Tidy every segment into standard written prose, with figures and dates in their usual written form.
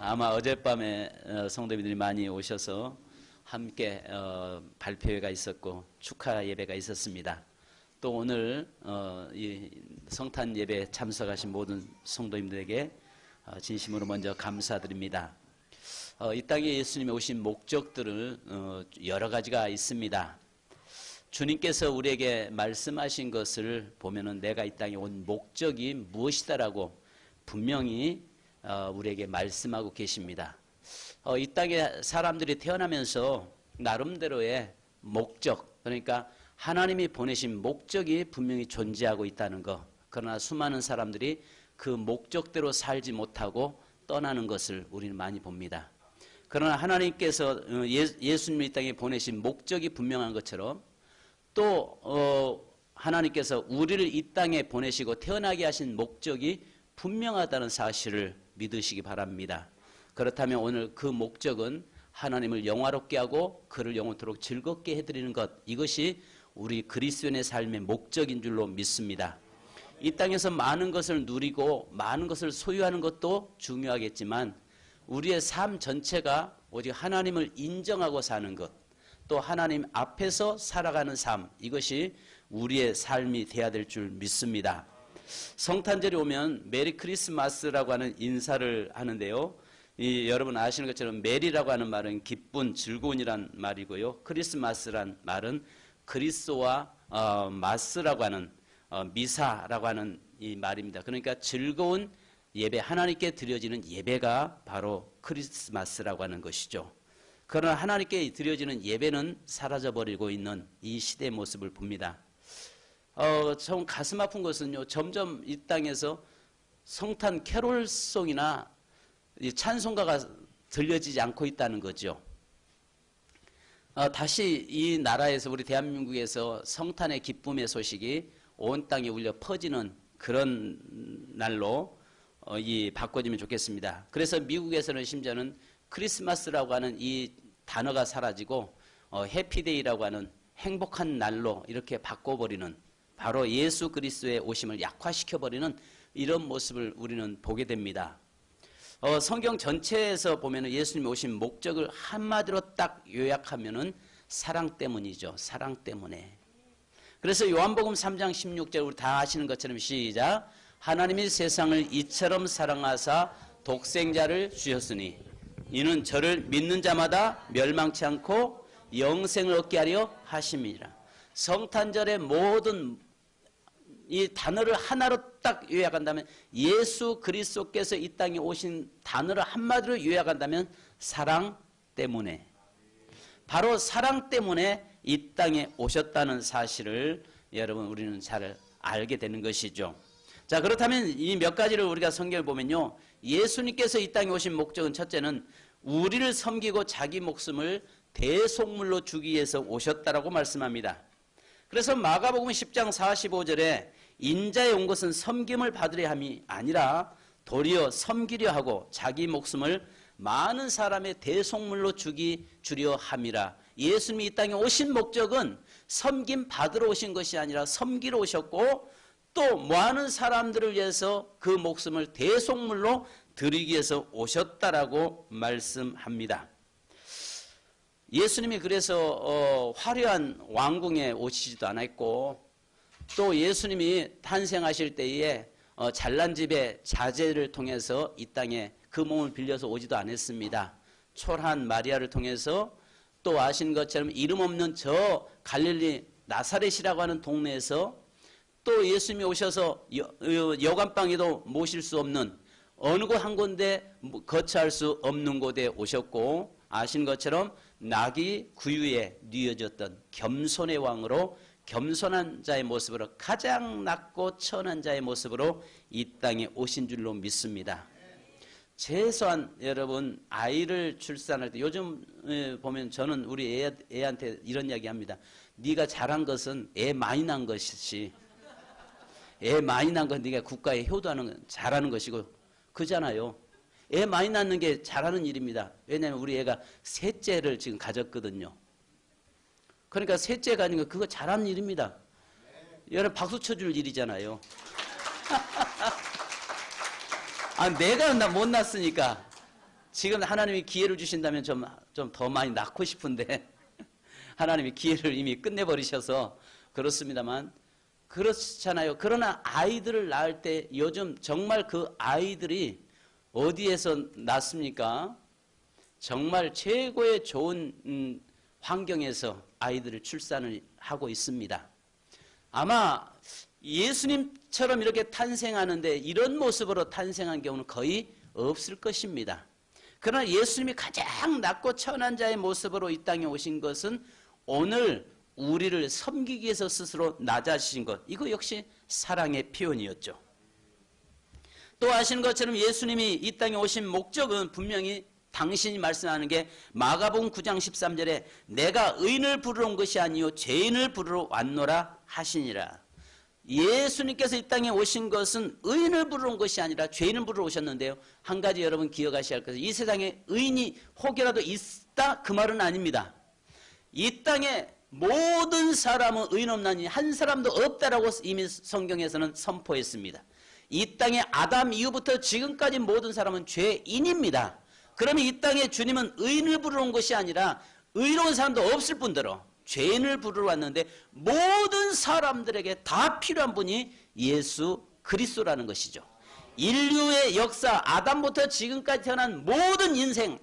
아마 어젯밤에 성도님들이 많이 오셔서 함께 발표회가 있었고 축하 예배가 있었습니다. 또 오늘 이 성탄 예배에 참석하신 모든 성도님들에게 진심으로 먼저 감사드립니다. 이 땅에 예수님이 오신 목적들은 여러 가지가 있습니다. 주님께서 우리에게 말씀하신 것을 보면은 내가 이 땅에 온 목적이 무엇이다라고 분명히 우리에게 말씀하고 계십니다. 이 땅에 사람들이 태어나면서 나름대로의 목적, 그러니까 하나님이 보내신 목적이 분명히 존재하고 있다는 것. 그러나 수많은 사람들이 그 목적대로 살지 못하고 떠나는 것을 우리는 많이 봅니다. 그러나 하나님께서 예수님을 이 땅에 보내신 목적이 분명한 것처럼 또 하나님께서 우리를 이 땅에 보내시고 태어나게 하신 목적이 분명하다는 사실을 믿으시기 바랍니다. 그렇다면 오늘 그 목적은 하나님을 영화롭게 하고 그를 영원토록 즐겁게 해드리는 것, 이것이 우리 그리스도인의 삶의 목적인 줄로 믿습니다. 이 땅에서 많은 것을 누리고 많은 것을 소유하는 것도 중요하겠지만 우리의 삶 전체가 오직 하나님을 인정하고 사는 것, 또 하나님 앞에서 살아가는 삶, 이것이 우리의 삶이 돼야 될 줄 믿습니다. 성탄절이 오면 메리 크리스마스라고 하는 인사를 하는데요. 여러분 아시는 것처럼 메리라고 하는 말은 기쁜, 즐거운이란 말이고요. 크리스마스란 말은 그리스도와 마스라고 하는 미사라고 하는 이 말입니다. 그러니까 즐거운 예배, 하나님께 드려지는 예배가 바로 크리스마스라고 하는 것이죠. 그러나 하나님께 드려지는 예배는 사라져버리고 있는 이 시대의 모습을 봅니다. 좀 가슴 아픈 것은요, 점점 이 땅에서 성탄 캐롤송이나 찬송가가 들려지지 않고 있다는 거죠. 다시 이 나라에서, 우리 대한민국에서 성탄의 기쁨의 소식이 온 땅에 울려 퍼지는 그런 날로 바꿔지면 좋겠습니다. 그래서 미국에서는 심지어는 크리스마스라고 하는 이 단어가 사라지고 해피데이라고 하는 행복한 날로 이렇게 바꿔버리는, 바로 예수 그리스도의 오심을 약화시켜버리는 이런 모습을 우리는 보게 됩니다. 성경 전체에서 보면 예수님이 오신 목적을 한마디로 딱 요약하면은 사랑 때문이죠. 사랑 때문에. 그래서 요한복음 3장 16절 우리 다 아시는 것처럼 시작. 하나님이 세상을 이처럼 사랑하사 독생자를 주셨으니 이는 저를 믿는 자마다 멸망치 않고 영생을 얻게 하려 하심이라. 성탄절의 모든 이 단어를 하나로 딱 요약한다면, 예수 그리스도께서 이 땅에 오신 단어를 한마디로 요약한다면 사랑 때문에, 바로 사랑 때문에 이 땅에 오셨다는 사실을 여러분 우리는 잘 알게 되는 것이죠. 자, 그렇다면 이 몇 가지를 우리가 성경을 보면요, 예수님께서 이 땅에 오신 목적은 첫째는 우리를 섬기고 자기 목숨을 대속물로 주기 위해서 오셨다라고 말씀합니다. 그래서 마가복음 10장 45절에 인자에 온 것은 섬김을 받으려 함이 아니라 도리어 섬기려 하고 자기 목숨을 많은 사람의 대속물로 주려 함이라. 예수님이 이 땅에 오신 목적은 섬김 받으러 오신 것이 아니라 섬기러 오셨고, 또 많은 사람들을 위해서 그 목숨을 대속물로 드리기 위해서 오셨다라고 말씀합니다. 예수님이 그래서 화려한 왕궁에 오시지도 않았고, 또 예수님이 탄생하실 때에 잘난 집의 자제를 통해서 이 땅에 그 몸을 빌려서 오지도 않았습니다. 초라한 마리아를 통해서, 또 아시는 것처럼 이름 없는 저 갈릴리 나사렛이라고 하는 동네에서, 또 예수님이 오셔서 여관방에도 모실 수 없는 어느 곳 한 군데 거처할 수 없는 곳에 오셨고, 아시는 것처럼 낙이 구유에 뉘어졌던 겸손의 왕으로, 겸손한 자의 모습으로, 가장 낮고 천한 자의 모습으로 이 땅에 오신 줄로 믿습니다. 최소한 여러분 아이를 출산할 때, 요즘 보면 저는 우리 애한테 이런 이야기 합니다. 네가 잘한 것은 애 많이 난 것이지, 애 많이 난 건 네가 국가에 효도하는 잘하는 것이고, 그잖아요. 애 많이 낳는 게 잘하는 일입니다. 왜냐하면 우리 애가 셋째를 지금 가졌거든요. 그러니까 셋째가 아닌 거, 그거 잘하는 일입니다. 여러분 박수 쳐줄 일이잖아요. 내가 못 낳았으니까 지금 하나님이 기회를 주신다면 좀 더 많이 낳고 싶은데 하나님이 기회를 이미 끝내버리셔서 그렇습니다만 그렇잖아요. 그러나 아이들을 낳을 때 요즘 정말 그 아이들이 어디에서 낳습니까? 정말 최고의 좋은 환경에서 아이들을 출산을 하고 있습니다. 아마 예수님처럼 이렇게 탄생하는데 이런 모습으로 탄생한 경우는 거의 없을 것입니다. 그러나 예수님이 가장 낮고 천한 자의 모습으로 이 땅에 오신 것은 오늘 우리를 섬기기 위해서 스스로 낮아지신 것, 이거 역시 사랑의 표현이었죠. 또 아시는 것처럼 예수님이 이 땅에 오신 목적은 분명히 당신이 말씀하는 게 마가복음 9장 13절에 내가 의인을 부르러 온 것이 아니요 죄인을 부르러 왔노라 하시니라. 예수님께서 이 땅에 오신 것은 의인을 부르러 온 것이 아니라 죄인을 부르러 오셨는데요. 한 가지 여러분 기억하셔야 할 것은 이 세상에 의인이 혹여라도 있다 그 말은 아닙니다. 이 땅에 모든 사람은 의인 없나니 한 사람도 없다라고 이미 성경에서는 선포했습니다. 이 땅에 아담 이후부터 지금까지 모든 사람은 죄인입니다. 그러면 이 땅에 주님은 의인을 부르러 온 것이 아니라 의로운 사람도 없을 뿐더러 죄인을 부르러 왔는데 모든 사람들에게 다 필요한 분이 예수 그리스도라는 것이죠. 인류의 역사 아담부터 지금까지 태어난 모든 인생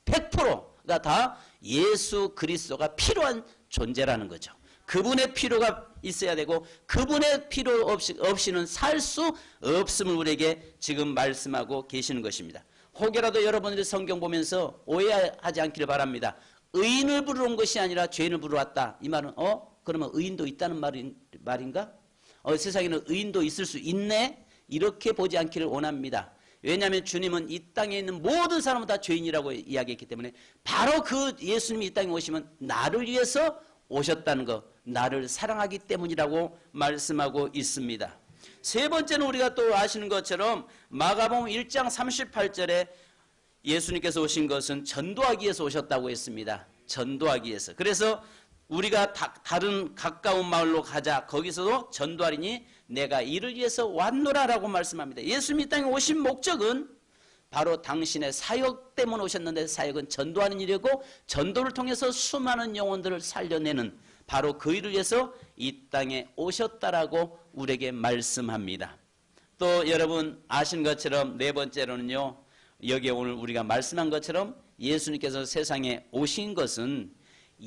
100%가 다 예수 그리스도가 필요한 존재라는 거죠. 그분의 필요가 있어야 되고 그분의 필요 없이는 살 수 없음을 우리에게 지금 말씀하고 계시는 것입니다. 혹여라도 여러분들이 성경 보면서 오해하지 않기를 바랍니다. 의인을 부르러 온 것이 아니라 죄인을 부르러 왔다. 이 말은 그러면 의인도 있다는 말인가? 세상에는 의인도 있을 수 있네? 이렇게 보지 않기를 원합니다. 왜냐하면 주님은 이 땅에 있는 모든 사람은 다 죄인이라고 이야기했기 때문에 바로 그 예수님이 이 땅에 오시면 나를 위해서 오셨다는 것, 나를 사랑하기 때문이라고 말씀하고 있습니다. 세 번째는 우리가 또 아시는 것처럼 마가복음 1장 38절에 예수님께서 오신 것은 전도하기 위해서 오셨다고 했습니다. 전도하기 위해서. 그래서 우리가 다른 가까운 마을로 가자. 거기서도 전도하리니 내가 이를 위해서 왔노라라고 말씀합니다. 예수님이 이 땅에 오신 목적은 바로 당신의 사역 때문에 오셨는데 사역은 전도하는 일이고 전도를 통해서 수많은 영혼들을 살려내는 바로 그 일을 위해서 이 땅에 오셨다라고 우리에게 말씀합니다. 또 여러분 아신 것처럼 네 번째로는요. 여기에 오늘 우리가 말씀한 것처럼 예수님께서 세상에 오신 것은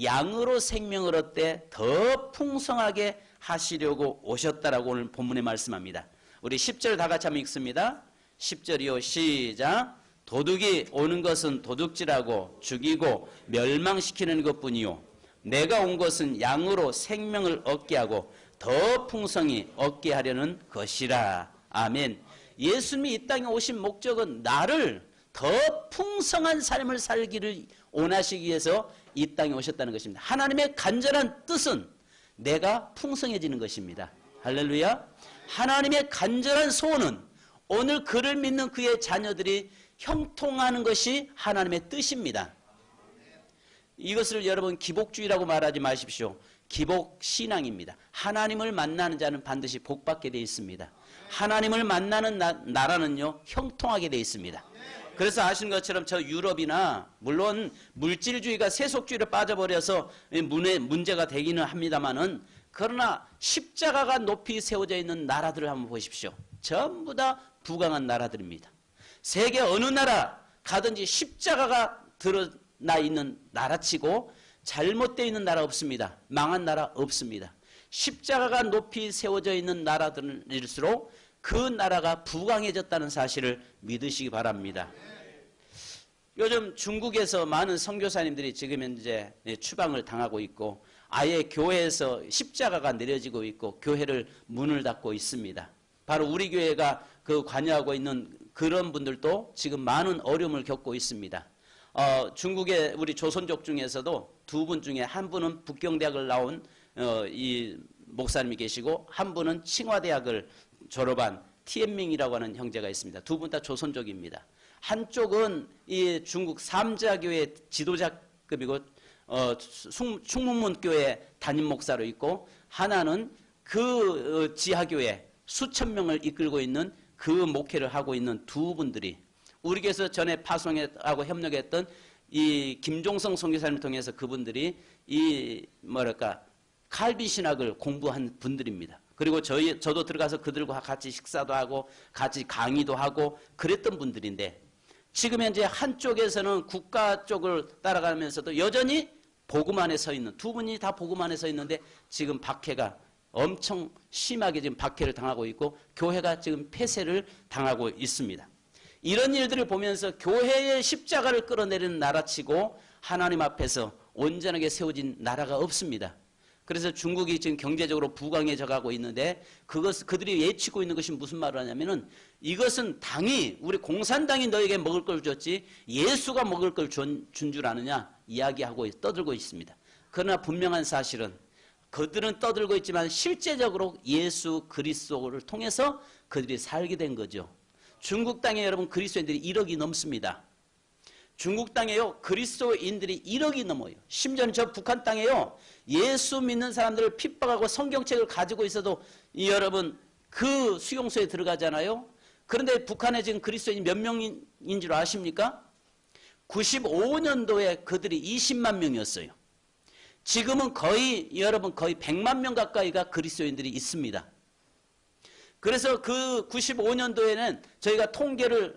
양으로 생명을 얻되 더 풍성하게 하시려고 오셨다라고 오늘 본문에 말씀합니다. 우리 10절 다 같이 한번 읽습니다. 10절이요. 시작. 도둑이 오는 것은 도둑질하고 죽이고 멸망시키는 것뿐이요. 내가 온 것은 양으로 생명을 얻게 하고 더 풍성히 얻게 하려는 것이라. 아멘. 예수님이 이 땅에 오신 목적은 나를 더 풍성한 삶을 살기를 원하시기 위해서 이 땅에 오셨다는 것입니다. 하나님의 간절한 뜻은 내가 풍성해지는 것입니다. 할렐루야. 하나님의 간절한 소원은 오늘 그를 믿는 그의 자녀들이 형통하는 것이 하나님의 뜻입니다. 이것을 여러분 기복주의라고 말하지 마십시오. 기복신앙입니다. 하나님을 만나는 자는 반드시 복받게 되어 있습니다. 하나님을 만나는 나라는요 형통하게 되어 있습니다. 그래서 아시는 것처럼 저 유럽이나 물론 물질주의가 세속주의로 빠져버려서 문제가 되기는 합니다만은 그러나 십자가가 높이 세워져 있는 나라들을 한번 보십시오. 전부 다 부강한 나라들입니다. 세계 어느 나라 가든지 십자가가 드러나 있는 나라치고 잘못되어 있는 나라 없습니다. 망한 나라 없습니다. 십자가가 높이 세워져 있는 나라들일수록 그 나라가 부강해졌다는 사실을 믿으시기 바랍니다. 요즘 중국에서 많은 선교사님들이 지금 현재 추방을 당하고 있고 아예 교회에서 십자가가 내려지고 있고 교회를 문을 닫고 있습니다. 바로 우리 교회가 그 관여하고 있는 그런 분들도 지금 많은 어려움을 겪고 있습니다. 중국의 우리 조선족 중에서도 두 분 중에 한 분은 북경대학을 나온 이 목사님이 계시고 한 분은 칭화대학을 졸업한 티엔밍이라고 하는 형제가 있습니다. 두 분 다 조선족입니다. 한쪽은 이 중국 삼자교회 지도자급이고 충무문교회 담임 목사로 있고 하나는 그 지하교회 수천 명을 이끌고 있는 그 목회를 하고 있는 두 분들이 우리 교회에서 전에 파송하고 협력했던 이 김종성 선교사님을 통해서 그분들이 이 뭐랄까 칼빈 신학을 공부한 분들입니다. 그리고 저도 들어가서 그들과 같이 식사도 하고 같이 강의도 하고 그랬던 분들인데, 지금 현재 한쪽에서는 국가 쪽을 따라가면서도 여전히 복음 안에 서 있는, 두 분이 다 복음 안에 서 있는데 지금 박해가 엄청 심하게 지금 박해를 당하고 있고 교회가 지금 폐쇄를 당하고 있습니다. 이런 일들을 보면서 교회의 십자가를 끌어내리는 나라치고 하나님 앞에서 온전하게 세워진 나라가 없습니다. 그래서 중국이 지금 경제적으로 부강해져 가고 있는데 그들이 외치고 있는 것이 무슨 말을 하냐면은 이것은 당이, 우리 공산당이 너에게 먹을 걸 줬지 예수가 먹을 걸 준 줄 아느냐 이야기하고 떠들고 있습니다. 그러나 분명한 사실은 그들은 떠들고 있지만 실제적으로 예수 그리스도를 통해서 그들이 살게 된 거죠. 중국 땅에 여러분 그리스도인들이 1억이 넘습니다. 중국 땅에요 그리스도인들이 1억이 넘어요. 심지어는 저 북한 땅에요 예수 믿는 사람들을 핍박하고 성경책을 가지고 있어도 여러분 그 수용소에 들어가잖아요. 그런데 북한에 지금 그리스도인이 몇 명인 줄 아십니까? 95년도에 그들이 20만 명이었어요. 지금은 거의 여러분 거의 100만 명 가까이가 그리스도인들이 있습니다. 그래서 그 95년도에는 저희가 통계를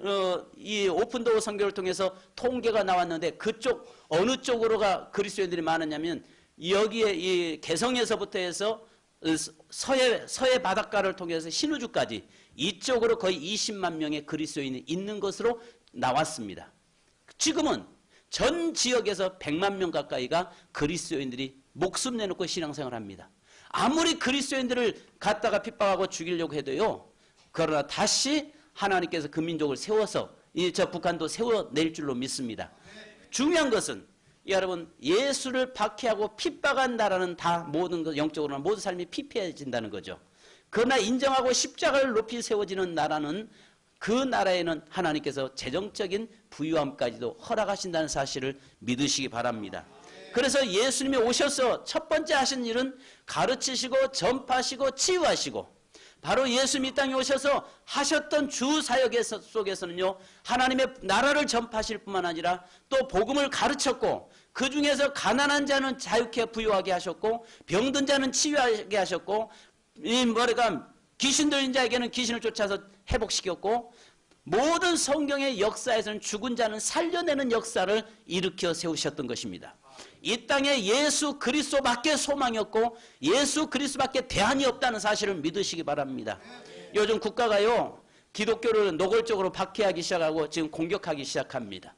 이 오픈도어 선교를 통해서 통계가 나왔는데 그쪽 어느 쪽으로가 그리스도인들이 많았냐면 여기에 이 개성에서부터 해서 서해 바닷가를 통해서 신우주까지 이쪽으로 거의 20만 명의 그리스도인이 있는 것으로 나왔습니다. 지금은 전 지역에서 100만 명 가까이가 그리스도인들이 목숨 내놓고 신앙생활을 합니다. 아무리 그리스도인들을 갖다가 핍박하고 죽이려고 해도요. 그러나 다시 하나님께서 그 민족을 세워서 저 북한도 세워낼 줄로 믿습니다. 중요한 것은 여러분 예수를 박해하고 핍박한 나라는 다 모든 것 영적으로나 모든 삶이 피폐해진다는 거죠. 그러나 인정하고 십자가를 높이 세워지는 나라는 그 나라에는 하나님께서 재정적인 부유함까지도 허락하신다는 사실을 믿으시기 바랍니다. 그래서 예수님이 오셔서 첫 번째 하신 일은 가르치시고 전파하시고 치유하시고, 바로 예수님이 이 땅에 오셔서 하셨던 주 사역 속에서는요 하나님의 나라를 전파하실 뿐만 아니라 또 복음을 가르쳤고, 그 중에서 가난한 자는 자유케 부유하게 하셨고 병든 자는 치유하게 하셨고 귀신 들린 자에게는 귀신을 쫓아서 회복시켰고, 모든 성경의 역사에서는 죽은 자는 살려내는 역사를 일으켜 세우셨던 것입니다. 이 땅에 예수 그리스도밖에 소망이 없고 예수 그리스도밖에 대안이 없다는 사실을 믿으시기 바랍니다. 요즘 국가가요 기독교를 노골적으로 박해하기 시작하고 지금 공격하기 시작합니다.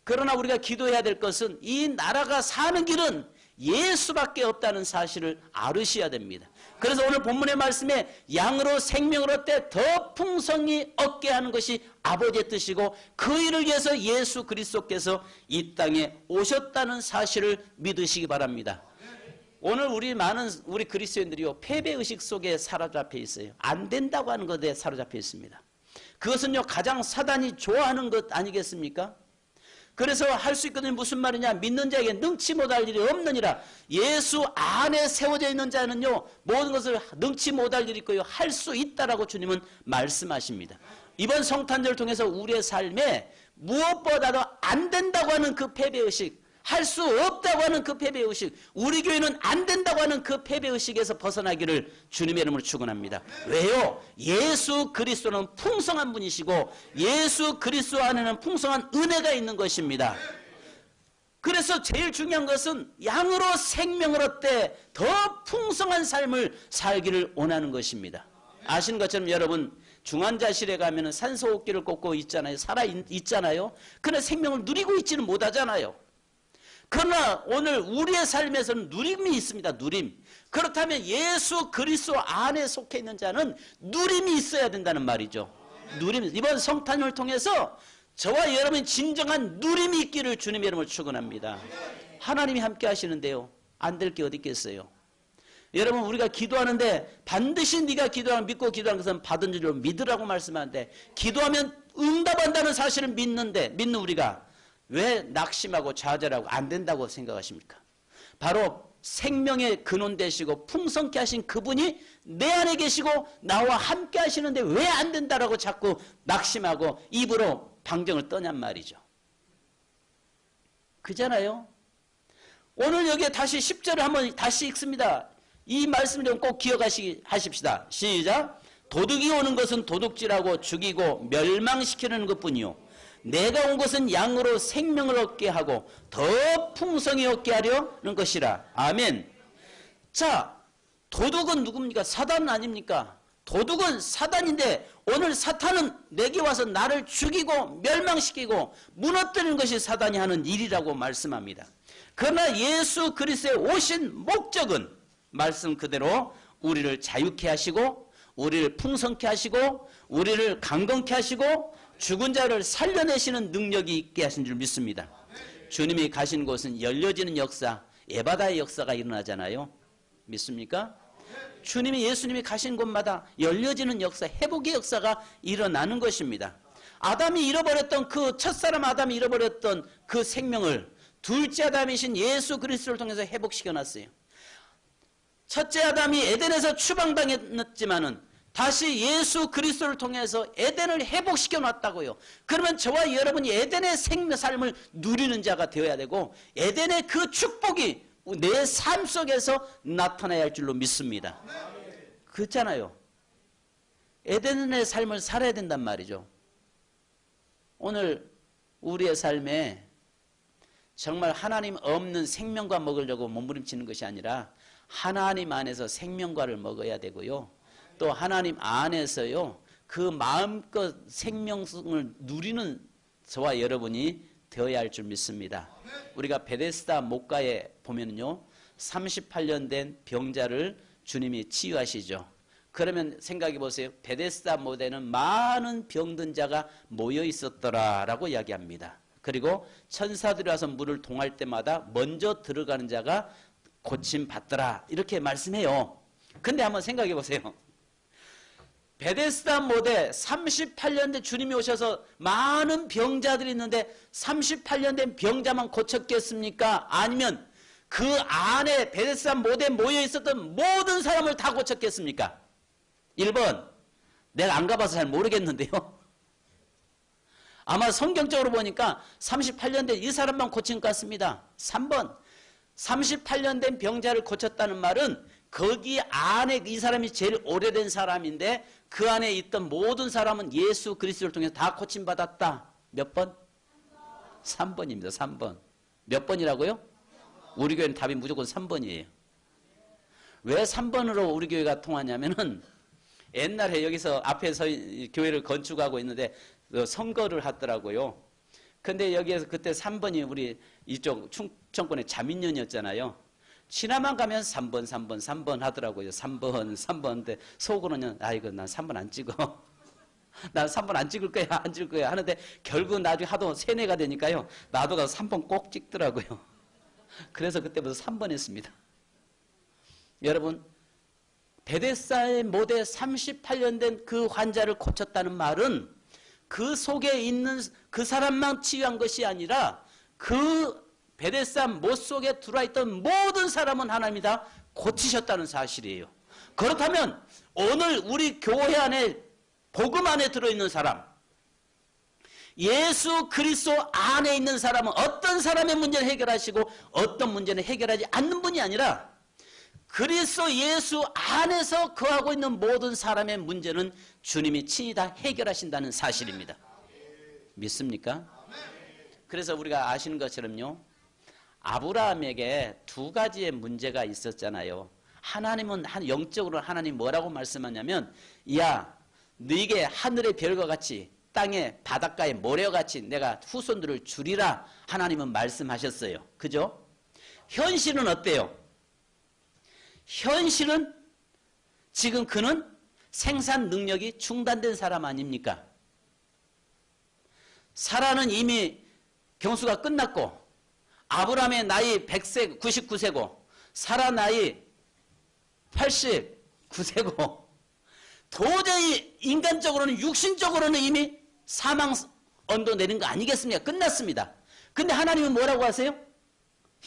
그러나 우리가 기도해야 될 것은 이 나라가 사는 길은 예수밖에 없다는 사실을 알으셔야 됩니다. 그래서 오늘 본문의 말씀에 양으로 생명을 얻되 더 풍성히 얻게 하는 것이 아버지의 뜻이고 그 일을 위해서 예수 그리스도께서 이 땅에 오셨다는 사실을 믿으시기 바랍니다. 오늘 우리 그리스도인들이요 패배의식 속에 사로잡혀 있어요. 안 된다고 하는 것에 사로잡혀 있습니다. 그것은요 가장 사단이 좋아하는 것 아니겠습니까? 그래서 할 수 있거든요. 무슨 말이냐? 믿는 자에게 능치 못할 일이 없느니라. 예수 안에 세워져 있는 자는요 모든 것을 능치 못할 일이 있고요 할 수 있다라고 주님은 말씀하십니다. 이번 성탄절을 통해서 우리의 삶에 무엇보다도 안 된다고 하는 그 패배의식, 할 수 없다고 하는 그 패배의식, 우리 교회는 안 된다고 하는 그 패배의식에서 벗어나기를 주님의 이름으로 축원합니다. 왜요? 예수 그리스도는 풍성한 분이시고 예수 그리스도 안에는 풍성한 은혜가 있는 것입니다. 그래서 제일 중요한 것은 양으로 생명을 얻되 더 풍성한 삶을 살기를 원하는 것입니다. 아시는 것처럼 여러분 중환자실에 가면 산소호흡기를 꽂고 있잖아요. 살아있잖아요. 그러나 생명을 누리고 있지는 못하잖아요. 그러나 오늘 우리의 삶에서는 누림이 있습니다. 누림. 그렇다면 예수 그리스도 안에 속해 있는 자는 누림이 있어야 된다는 말이죠. 누림. 이번 성탄을 통해서 저와 여러분이 진정한 누림이 있기를 주님의 이름으로 축원합니다. 하나님이 함께 하시는데요. 안 될 게 어디 있겠어요. 여러분 우리가 기도하는데 반드시 네가 기도하면 믿고 기도하는 것은 받은 줄로 믿으라고 말씀하는데, 기도하면 응답한다는 사실을 믿는 우리가 왜 낙심하고 좌절하고 안 된다고 생각하십니까? 바로 생명의 근원 되시고 풍성케 하신 그분이 내 안에 계시고 나와 함께 하시는데 왜 안 된다라고 자꾸 낙심하고 입으로 방정을 떠냔 말이죠. 그잖아요. 오늘 여기에 다시 10절을 한번 다시 읽습니다. 이 말씀을 좀 꼭 기억하십시다. 시작. 도둑이 오는 것은 도둑질하고 죽이고 멸망시키는 것뿐이요 내가 온 것은 양으로 생명을 얻게 하고 더 풍성히 얻게 하려는 것이라. 아멘. 자, 도둑은 누굽니까? 사단 아닙니까? 도둑은 사단인데 오늘 사탄은 내게 와서 나를 죽이고 멸망시키고 무너뜨리는 것이 사단이 하는 일이라고 말씀합니다. 그러나 예수 그리스도의 오신 목적은 말씀 그대로 우리를 자유케 하시고 우리를 풍성케 하시고 우리를 강건케 하시고 죽은 자를 살려내시는 능력이 있게 하신 줄 믿습니다. 주님이 가신 곳은 열려지는 역사, 에바다의 역사가 일어나잖아요. 믿습니까? 주님이 예수님이 가신 곳마다 열려지는 역사, 회복의 역사가 일어나는 것입니다. 아담이 잃어버렸던 그 첫사람 아담이 잃어버렸던 그 생명을 둘째 아담이신 예수 그리스도를 통해서 회복시켜놨어요. 첫째 아담이 에덴에서 추방당했지만은 다시 예수 그리스도를 통해서 에덴을 회복시켜 놨다고요. 그러면 저와 여러분이 에덴의 삶을 누리는 자가 되어야 되고 에덴의 그 축복이 내 삶 속에서 나타나야 할 줄로 믿습니다. 그렇잖아요. 에덴의 삶을 살아야 된단 말이죠. 오늘 우리의 삶에 정말 하나님 없는 생명과 먹으려고 몸부림치는 것이 아니라 하나님 안에서 생명과를 먹어야 되고요. 또 하나님 안에서요. 그 마음껏 생명성을 누리는 저와 여러분이 되어야 할 줄 믿습니다. 우리가 베데스다 목가에 보면요. 38년 된 병자를 주님이 치유하시죠. 그러면 생각해 보세요. 베데스다 못에는 많은 병든 자가 모여 있었더라라고 이야기합니다. 그리고 천사들이 와서 물을 동할 때마다 먼저 들어가는 자가 고침받더라 이렇게 말씀해요. 근데 한번 생각해 보세요. 베데스다 못에 38년 된 주님이 오셔서 많은 병자들이 있는데 38년 된 병자만 고쳤겠습니까? 아니면 그 안에 베데스다 못에 모여 있었던 모든 사람을 다 고쳤겠습니까? 1번 내가 안 가봐서 잘 모르겠는데요. 아마 성경적으로 보니까 38년 된 이 사람만 고친 것 같습니다. 3번 38년 된 병자를 고쳤다는 말은 거기 안에 이 사람이 제일 오래된 사람인데 그 안에 있던 모든 사람은 예수 그리스도를 통해서 다 고침받았다. 몇 번? 3번입니다. 3번. 몇 번이라고요? 우리 교회는 답이 무조건 3번이에요. 왜 3번으로 우리 교회가 통하냐면은 옛날에 여기서 앞에서 교회를 건축하고 있는데 선거를 하더라고요. 근데 여기에서 그때 3번이 우리 이쪽 충청권의 자민련이었잖아요. 지나만 가면 3번 하더라고요. 3번. 근데 속으로는 아이고 난 3번 안 찍어. 난 3번 안 찍을 거야. 안 찍을 거야. 하는데 결국 나중에 하도 세뇌가 되니까요. 나도 가서 3번 꼭 찍더라고요. 그래서 그때부터 3번 했습니다. 여러분 베데스다의 못에 38년 된 그 환자를 고쳤다는 말은 그 속에 있는 그 사람만 치유한 것이 아니라 그 베데스다 못 속에 들어와 있던 모든 사람은 하나님이 다 고치셨다는 사실이에요. 그렇다면 오늘 우리 교회 안에 복음 안에 들어있는 사람 예수 그리스도 안에 있는 사람은 어떤 사람의 문제를 해결하시고 어떤 문제는 해결하지 않는 분이 아니라 그리스도 예수 안에서 거하고 있는 모든 사람의 문제는 주님이 친히 다 해결하신다는 사실입니다. 믿습니까? 그래서 우리가 아시는 것처럼요. 아브라함에게 두 가지의 문제가 있었잖아요. 하나님은 영적으로 하나님 뭐라고 말씀하냐면 야 너에게 하늘의 별과 같이 땅의 바닷가의 모래와 같이 내가 후손들을 주리라 하나님은 말씀하셨어요. 그죠? 현실은 어때요? 현실은 지금 그는 생산 능력이 중단된 사람 아닙니까? 사라는 이미 경수가 끝났고 아브라함의 나이 100세 99세고 사라 나이 89세고 도저히 인간적으로는 육신적으로는 이미 사망 언도 내린 거 아니겠습니까? 끝났습니다. 근데 하나님은 뭐라고 하세요?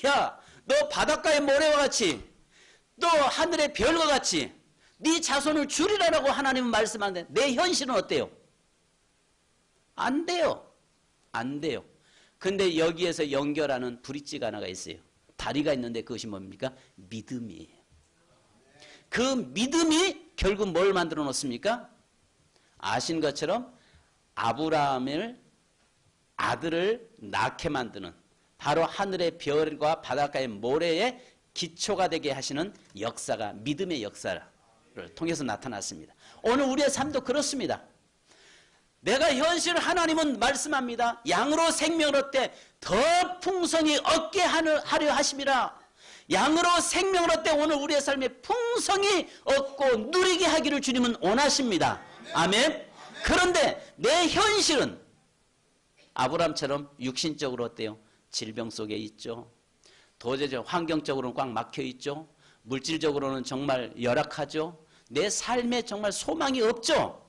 야, 너 바닷가의 모래와 같이 또 하늘의 별과 같이 네 자손을 주리라라고 하나님은 말씀하는데 내 현실은 어때요? 안 돼요. 안 돼요. 근데 여기에서 연결하는 브릿지가 하나가 있어요. 다리가 있는데 그것이 뭡니까? 믿음이에요. 그 믿음이 결국 뭘 만들어 놓습니까? 아신 것처럼 아브라함을 아들을 낳게 만드는 바로 하늘의 별과 바닷가의 모래의 기초가 되게 하시는 역사가 믿음의 역사를 통해서 나타났습니다. 오늘 우리의 삶도 그렇습니다. 내가 현실 하나님은 말씀합니다. 양으로 생명을 얻되 더 풍성히 얻게 하려 하심이라. 양으로 생명을 얻되 오늘 우리의 삶에 풍성히 얻고 누리게 하기를 주님은 원하십니다. 아멘. 그런데 내 현실은 아브라함처럼 육신적으로 어때요? 질병 속에 있죠. 도저히 환경적으로는 꽉 막혀 있죠. 물질적으로는 정말 열악하죠. 내 삶에 정말 소망이 없죠.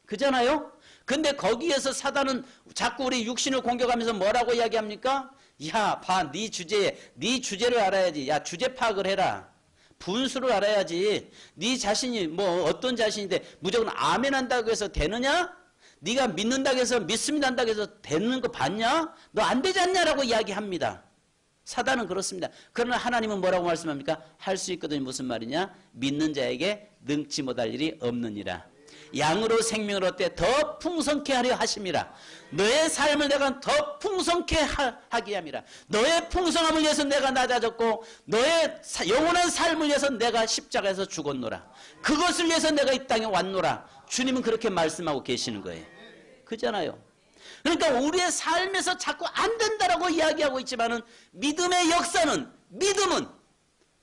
그잖아요. 근데 거기에서 사단은 자꾸 우리 육신을 공격하면서 뭐라고 이야기합니까? 야, 봐, 네 주제를 알아야지. 야, 주제 파악을 해라. 분수를 알아야지. 네 자신이 뭐 어떤 자신인데 무조건 아멘 한다고 해서 되느냐? 네가 믿는다고 해서 믿습니다 한다고 해서 되는 거 봤냐? 너 안 되지 않냐라고 이야기합니다. 사단은 그렇습니다. 그러나 하나님은 뭐라고 말씀합니까? 할 수 있거든요. 무슨 말이냐? 믿는 자에게 능치 못할 일이 없느니라. 양으로 생명을 얻되 더 풍성케 하려 하심이라. 너의 삶을 내가 더 풍성케 하게 함이라. 너의 풍성함을 위해서 내가 낮아졌고 너의 영원한 삶을 위해서 내가 십자가에서 죽었노라. 그것을 위해서 내가 이 땅에 왔노라. 주님은 그렇게 말씀하고 계시는 거예요. 그잖아요. 그러니까 우리의 삶에서 자꾸 안 된다라고 이야기하고 있지만은 믿음의 역사는 믿음은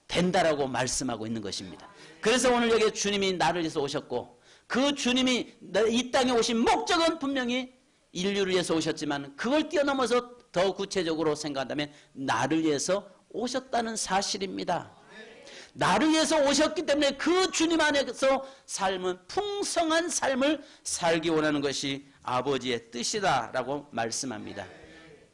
된다라고 말씀하고 있는 것입니다. 그래서 오늘 여기 주님이 나를 위해서 오셨고 그 주님이 이 땅에 오신 목적은 분명히 인류를 위해서 오셨지만 그걸 뛰어넘어서 더 구체적으로 생각한다면 나를 위해서 오셨다는 사실입니다. 나를 위해서 오셨기 때문에 그 주님 안에서 삶은 풍성한 삶을 살기 원하는 것이 아버지의 뜻이다라고 말씀합니다.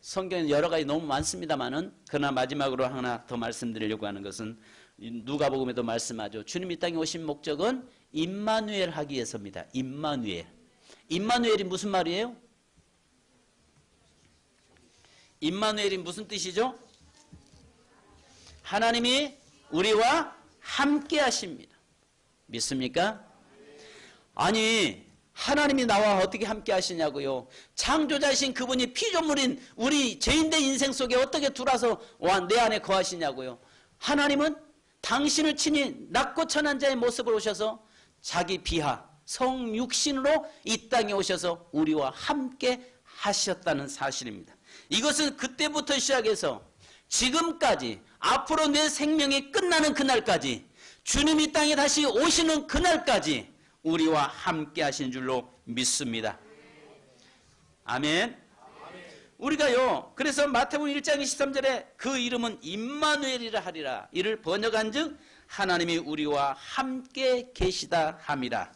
성경에 여러 가지 너무 많습니다만은 그러나 마지막으로 하나 더 말씀드리려고 하는 것은 누가복음에도 말씀하죠. 주님이 이 땅에 오신 목적은 임마누엘 하기 위해서입니다. 임마누엘. 임마누엘이 무슨 말이에요? 임마누엘이 무슨 뜻이죠? 하나님이 우리와 함께 하십니다. 믿습니까? 아니 하나님이 나와 어떻게 함께 하시냐고요. 창조자이신 그분이 피조물인 우리 죄인된 인생 속에 어떻게 들어와서 내 안에 거하시냐고요. 하나님은 당신을 친히 낮고 천한 자의 모습을 오셔서 자기 비하 성육신으로 이 땅에 오셔서 우리와 함께 하셨다는 사실입니다. 이것은 그때부터 시작해서 지금까지 앞으로 내 생명이 끝나는 그날까지 주님이 이 땅에 다시 오시는 그날까지 우리와 함께 하신 줄로 믿습니다. 아멘. 우리가요 그래서 마태복음 1장 23절에 그 이름은 임마누엘이라 하리라. 이를 번역한즉 하나님이 우리와 함께 계시다 함이라.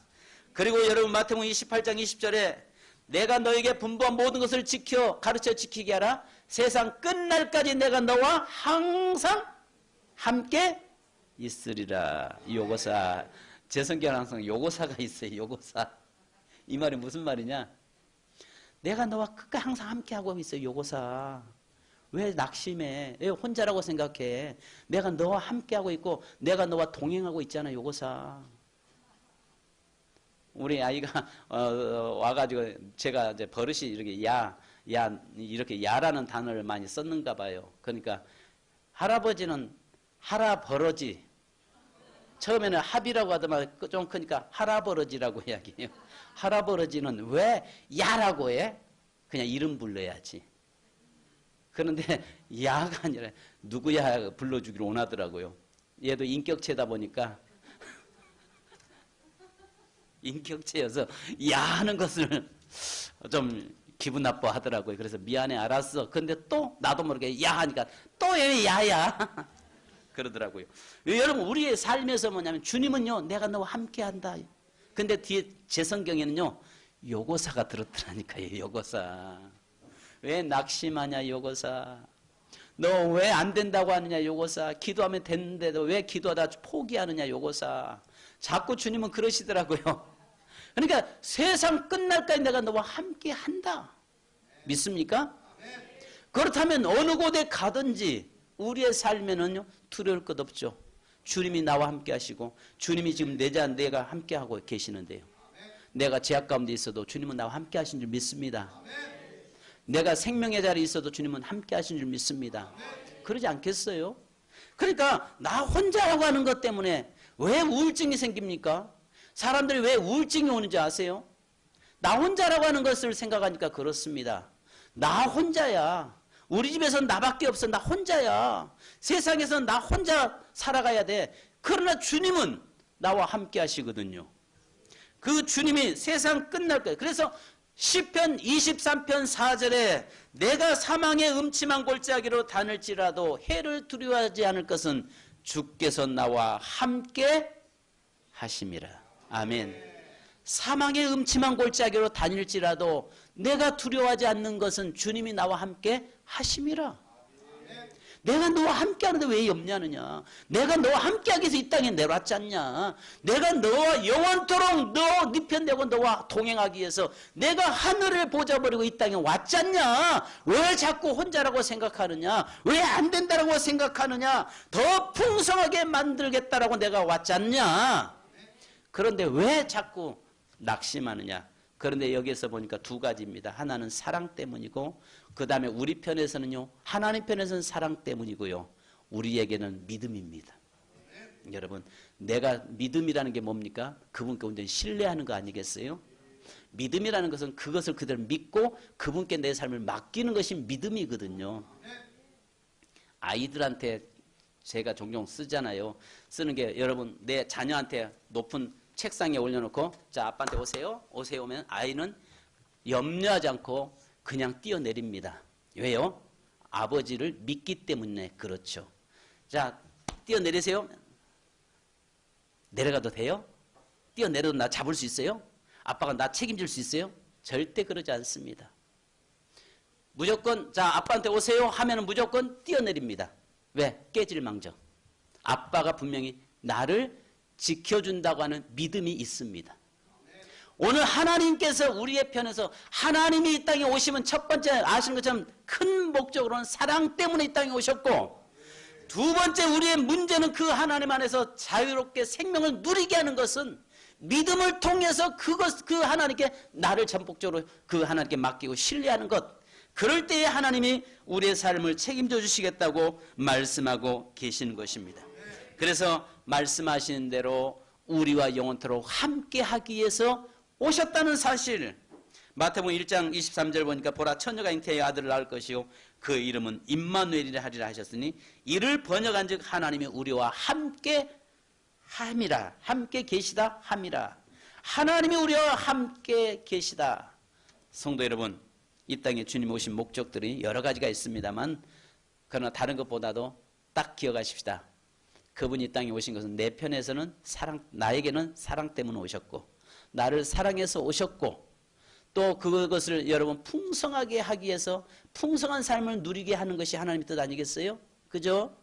그리고 여러분 마태복음 28장 20절에 내가 너에게 분부한 모든 것을 지켜 가르쳐 지키게 하라. 세상 끝날까지 내가 너와 항상 함께 있으리라. 요고사. 제 성경에 항상 요고사가 있어요. 요고사. 이 말이 무슨 말이냐? 내가 너와 끝까지 항상 함께하고 있어요. 요고사. 왜 낙심해? 왜 혼자라고 생각해? 내가 너와 함께하고 있고 내가 너와 동행하고 있잖아. 요고사. 우리 아이가 와가지고 제가 이제 버릇이 이렇게 이렇게 야라는 단어를 많이 썼는가 봐요. 그러니까 할아버지는 할아버러지. 처음에는 합이라고 하더만 좀 크니까 할아버러지라고 이야기해요. 할아버러지는 왜 야라고 해? 그냥 이름 불러야지. 그런데 야가 아니라 누구야 불러주기를 원하더라고요. 얘도 인격체다 보니까 인격체여서 야 하는 것을 좀 기분 나빠 하더라고요. 그래서 미안해 알았어. 근데 또 나도 모르게 야 하니까 또 왜 야야 그러더라고요. 여러분 우리의 삶에서 뭐냐면 주님은요 내가 너와 함께 한다. 근데 뒤에 제 성경에는요 요고사가 들었더라니까요. 요고사. 왜 낙심하냐 요고사. 너 왜 안 된다고 하느냐 요고사. 기도하면 됐는데도 왜 기도하다 포기하느냐 요고사. 자꾸 주님은 그러시더라고요. 그러니까 세상 끝날까지 내가 너와 함께 한다. 믿습니까? 그렇다면 어느 곳에 가든지 우리의 삶에는요 두려울 것 없죠. 주님이 나와 함께 하시고 주님이 지금 내가 함께 하고 계시는데요. 내가 제약 가운데 있어도 주님은 나와 함께 하신 줄 믿습니다. 내가 생명의 자리에 있어도 주님은 함께 하신 줄 믿습니다. 그러지 않겠어요? 그러니까 나 혼자라고 하는 것 때문에 왜 우울증이 생깁니까? 사람들이 왜 우울증이 오는지 아세요? 나 혼자라고 하는 것을 생각하니까 그렇습니다. 나 혼자야. 우리 집에서는 나밖에 없어. 나 혼자야. 세상에서는 나 혼자 살아가야 돼. 그러나 주님은 나와 함께 하시거든요. 그 주님이 세상 끝날 거예요. 그래서 시편 23편 4절에 내가 사망의 음침한 골짜기로 다닐지라도 해를 두려워하지 않을 것은 주께서 나와 함께 하심이라. 아멘. 사망의 음침한 골짜기로 다닐지라도 내가 두려워하지 않는 것은 주님이 나와 함께 하심이라. 내가 너와 함께 하는데 왜 염려하느냐. 내가 너와 함께 하기 위해서 이 땅에 내려왔지 않냐. 내가 너와 영원토록 네 편 되고 너와 동행하기 위해서 내가 하늘을 보자버리고 이 땅에 왔지 않냐. 왜 자꾸 혼자라고 생각하느냐. 왜 안 된다라고 생각하느냐. 더 풍성하게 만들겠다라고 내가 왔지 않냐. 그런데 왜 자꾸 낙심하느냐. 그런데 여기에서 보니까 두 가지입니다. 하나는 사랑 때문이고 그 다음에 우리 편에서는요. 하나님 편에서는 사랑 때문이고요. 우리에게는 믿음입니다. 여러분 내가 믿음이라는 게 뭡니까? 그분께 온전히 신뢰하는 거 아니겠어요? 믿음이라는 것은 그것을 그대로 믿고 그분께 내 삶을 맡기는 것이 믿음이거든요. 아이들한테 제가 종종 쓰잖아요. 쓰는 게 여러분 내 자녀한테 높은 책상에 올려놓고 자 아빠한테 오세요. 오세요 오면 아이는 염려하지 않고 그냥 뛰어내립니다. 왜요? 아버지를 믿기 때문에 그렇죠. 자 뛰어내리세요. 내려가도 돼요? 뛰어내려도 나 잡을 수 있어요? 아빠가 나 책임질 수 있어요? 절대 그러지 않습니다. 무조건 자 아빠한테 오세요 하면은 무조건 뛰어내립니다. 왜? 깨질망정. 아빠가 분명히 나를 지켜준다고 하는 믿음이 있습니다. 오늘 하나님께서 우리의 편에서 하나님이 이 땅에 오시면 첫 번째 아시는 것처럼 큰 목적으로는 사랑 때문에 이 땅에 오셨고 두 번째 우리의 문제는 그 하나님 안에서 자유롭게 생명을 누리게 하는 것은 믿음을 통해서 그 하나님께 나를 전폭적으로 그 하나님께 맡기고 신뢰하는 것. 그럴 때에 하나님이 우리의 삶을 책임져 주시겠다고 말씀하고 계시는 것입니다. 그래서 말씀하시는 대로 우리와 영원토록 함께 하기 위해서 오셨다는 사실. 마태복음 1장 23절 보니까 보라 처녀가 잉태의 아들을 낳을 것이요 그 이름은 임마누엘이라 하리라 하셨으니 이를 번역한즉 하나님이 우리와 함께 함이라. 함께 계시다 함이라. 하나님이 우리와 함께 계시다. 성도 여러분 이 땅에 주님 오신 목적들이 여러 가지가 있습니다만 그러나 다른 것보다도 딱 기억하십시다. 그분이 이 땅에 오신 것은 내 편에서는 나에게는 사랑 때문에 오셨고 나를 사랑해서 오셨고 또 그것을 여러분 풍성하게 하기 위해서 풍성한 삶을 누리게 하는 것이 하나님의 뜻 아니겠어요? 그죠?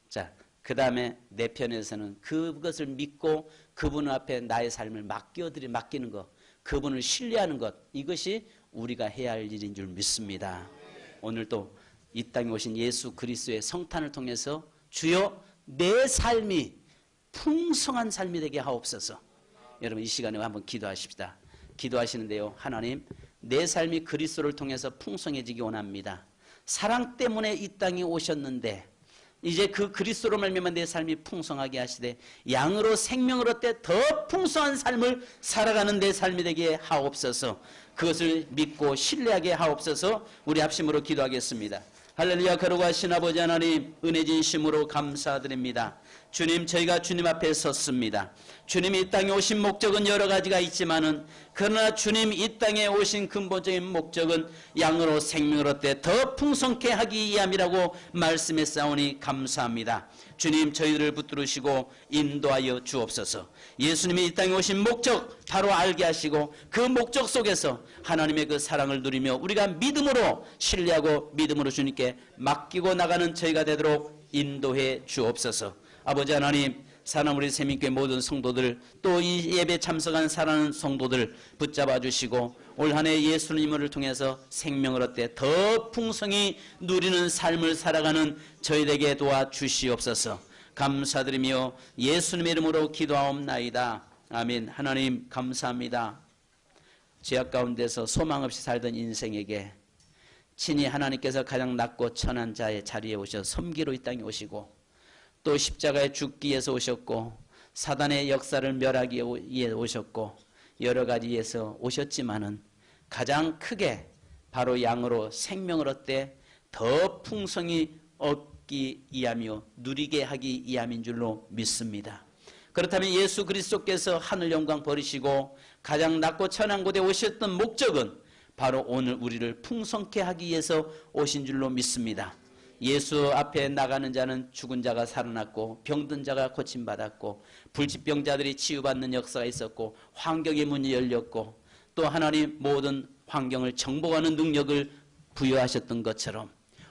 자, 그 다음에 내 편에서는 그것을 믿고 그분 앞에 나의 삶을 맡기는 것, 그분을 신뢰하는 것, 이것이 우리가 해야 할 일인 줄 믿습니다. 오늘도 이 땅에 오신 예수 그리스도의 성탄을 통해서 주여 내 삶이 풍성한 삶이 되게 하옵소서. 여러분 이 시간에 한번 기도하십시다. 기도하시는데요. 하나님 내 삶이 그리스도를 통해서 풍성해지기 원합니다. 사랑 때문에 이 땅에 오셨는데 이제 그 그리스도로 말미암아 내 삶이 풍성하게 하시되 양으로 생명을 얻되 더 풍성한 삶을 살아가는 내 삶이 되게 하옵소서. 그것을 믿고 신뢰하게 하옵소서. 우리 합심으로 기도하겠습니다. 할렐루야. 거룩하신 아버지 하나님 은혜 진심으로 감사드립니다. 주님 저희가 주님 앞에 섰습니다. 주님이 이 땅에 오신 목적은 여러 가지가 있지만은 그러나 주님 이 땅에 오신 근본적인 목적은 양으로 생명을 얻되 더 풍성케 하기 위함이라고 말씀했사오니 감사합니다. 주님 저희들을 붙들으시고 인도하여 주옵소서. 예수님이 이 땅에 오신 목적 바로 알게 하시고 그 목적 속에서 하나님의 그 사랑을 누리며 우리가 믿음으로 신뢰하고 믿음으로 주님께 맡기고 나가는 저희가 되도록 인도해 주옵소서. 아버지 하나님 사랑하는 우리 세민교회 모든 성도들, 또 이 예배 참석한 사랑하는 성도들 붙잡아 주시고 올 한 해 예수님을 통해서 생명을 얻되 더 풍성히 누리는 삶을 살아가는 저희에게 도와주시옵소서. 감사드리며 예수님의 이름으로 기도하옵나이다. 아멘. 하나님 감사합니다. 죄악 가운데서 소망 없이 살던 인생에게 친히 하나님께서 가장 낮고 천한 자의 자리에 오셔서 섬기러 이 땅에 오시고 또 십자가에 죽기 위해서 오셨고 사단의 역사를 멸하기 위해 오셨고 여러 가지에서 오셨지만은 가장 크게 바로 양으로 생명을 얻되 더 풍성히 얻기 위함이요 누리게 하기 위함인 줄로 믿습니다. 그렇다면 예수 그리스도께서 하늘 영광 버리시고 가장 낮고 천한 곳에 오셨던 목적은 바로 오늘 우리를 풍성케 하기 위해서 오신 줄로 믿습니다. 예수 앞에 나가는 자는 죽은 자가 살아났고 병든 자가 고침받았고 불치병자들이 치유받는 역사가 있었고 환경의 문이 열렸고 또 하나님 모든 환경을 정복하는 능력을 부여하셨던 것처럼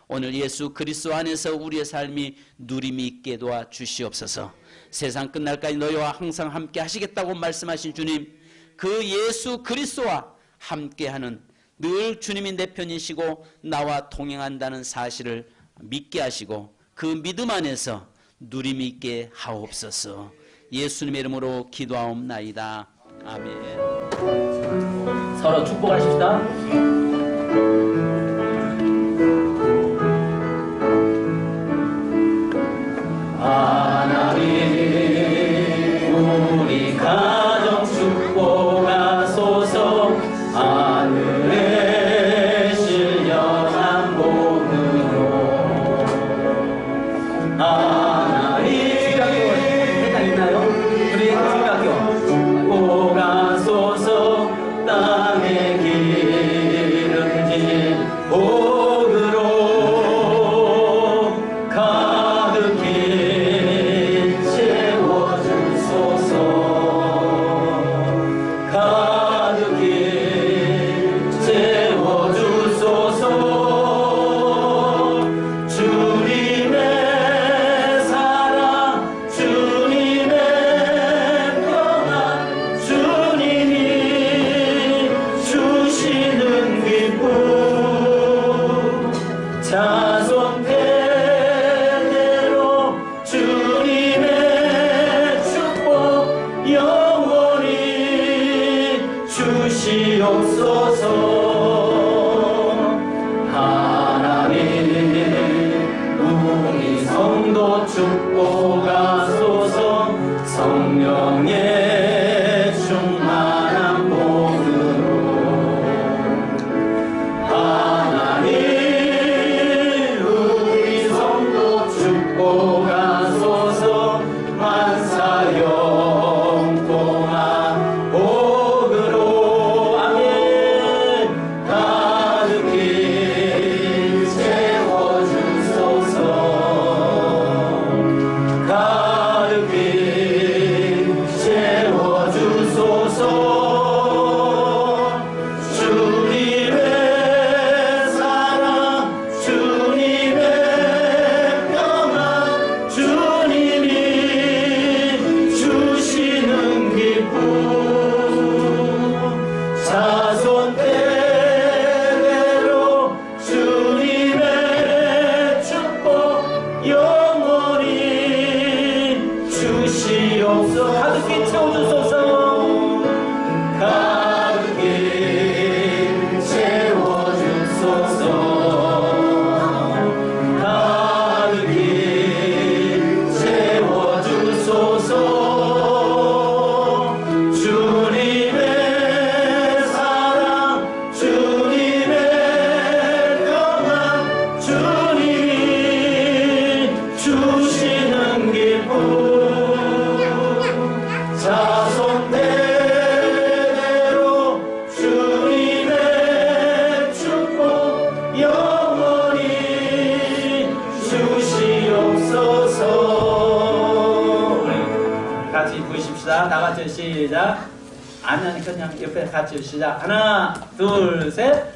오늘 예수 그리스도 안에서 우리의 삶이 누림이 있게 도와 주시옵소서. 세상 끝날까지 너희와 항상 함께 하시겠다고 말씀하신 주님, 그 예수 그리스도와 함께하는 늘 주님이 내 편이시고 나와 동행한다는 사실을 믿게 하시고 그 믿음 안에서 누림이 있게 하옵소서. 예수님의 이름으로 기도하옵나이다. 아멘. 서로 축복하십시다. 하나님 우리 가정 축복하소서. 하늘에 신령한 복으로 하나님 세상 있나요? 우리 중학교 축복하소서. 땅에 기름진 복으로 축복하소서. 성령의 충만한 복으로 하나님 우리 성도 축복하소서. 만사 영통한 복으로 아멘. 가득히 채워주소서. 가득히 채워주소서. 가득히 채워주소서. 가득히 채워주소서. 주님의 사랑 주님의 평안 주님이 주시는 기쁨 자손 대대로 주님의 축복 영원히 주시옵소서. 같이 부르십시다. 다 같이 시작. 아니면 그냥 옆에 같이 시작. 하나 둘 셋.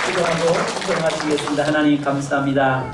기도하고 축복하시겠습니다. 하나님 감사합니다.